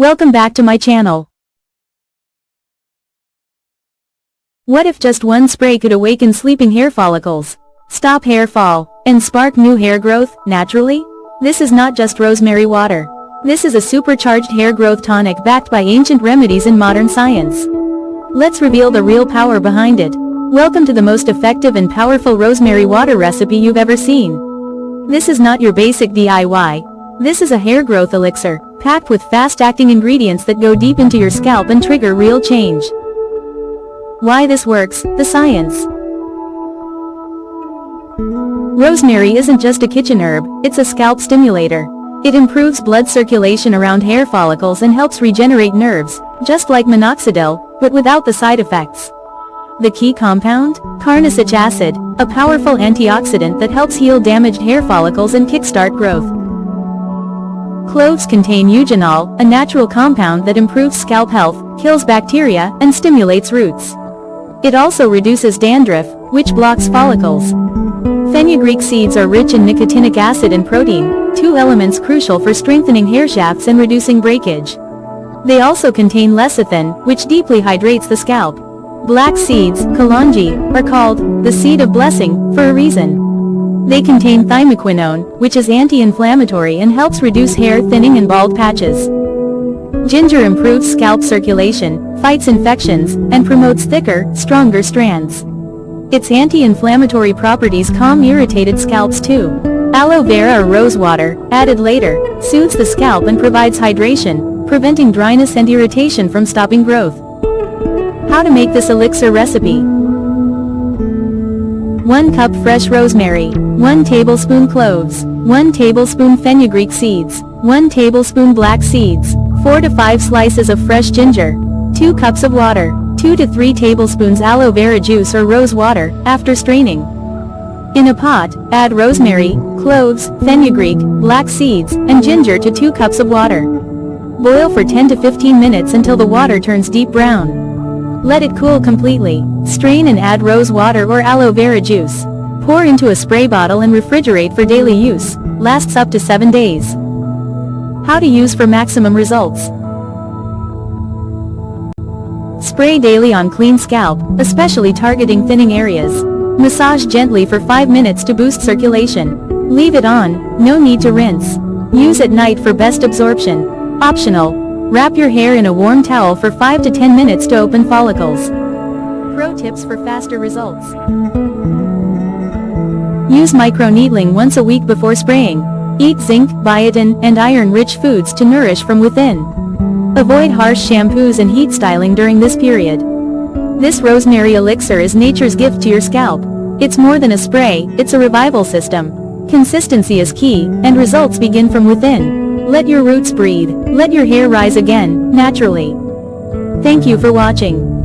Welcome back to my channel. What if just one spray could awaken sleeping hair follicles, stop hair fall, and spark new hair growth, naturally? This is not just rosemary water. This is a supercharged hair growth tonic backed by ancient remedies and modern science. Let's reveal the real power behind it. Welcome to the most effective and powerful rosemary water recipe you've ever seen. This is not your basic DIY. This is a hair growth elixir, packed with fast-acting ingredients that go deep into your scalp and trigger real change. Why this works, the science. Rosemary isn't just a kitchen herb, it's a scalp stimulator. It improves blood circulation around hair follicles and helps regenerate nerves, just like minoxidil, but without the side effects. The key compound? Carnosic acid, a powerful antioxidant that helps heal damaged hair follicles and kickstart growth. Cloves contain eugenol, a natural compound that improves scalp health, kills bacteria, and stimulates roots. It also reduces dandruff, which blocks follicles. Fenugreek seeds are rich in nicotinic acid and protein, two elements crucial for strengthening hair shafts and reducing breakage. They also contain lecithin, which deeply hydrates the scalp. Black seeds, kalonji, are called the seed of blessing for a reason. They contain thymoquinone, which is anti-inflammatory and helps reduce hair thinning and bald patches. Ginger improves scalp circulation, fights infections, and promotes thicker, stronger strands. Its anti-inflammatory properties calm irritated scalps too. Aloe vera or rose water, added later, soothes the scalp and provides hydration, preventing dryness and irritation from stopping growth. How to make this elixir recipe. 1 cup fresh rosemary, 1 tablespoon cloves, 1 tablespoon fenugreek seeds, 1 tablespoon black seeds, 4 to 5 slices of fresh ginger, 2 cups of water, 2 to 3 tablespoons aloe vera juice or rose water, after straining. In a pot, add rosemary, cloves, fenugreek, black seeds, and ginger to 2 cups of water. Boil for 10 to 15 minutes until the water turns deep brown. Let it cool completely. Strain and add rose water or aloe vera juice. Pour into a spray bottle and refrigerate for daily use. Lasts up to 7 days. How to use for maximum results. Spray daily on clean scalp, especially targeting thinning areas. Massage gently for 5 minutes to boost circulation. Leave it on, no need to rinse. Use at night for best absorption. Optional. Wrap your hair in a warm towel for 5 to 10 minutes to open follicles. Pro tips for faster results. Use microneedling once a week before spraying. Eat zinc, biotin, and iron-rich foods to nourish from within. Avoid harsh shampoos and heat styling during this period. This rosemary elixir is nature's gift to your scalp. It's more than a spray, it's a revival system. Consistency is key, and results begin from within. Let your roots breathe, let your hair rise again, naturally. Thank you for watching.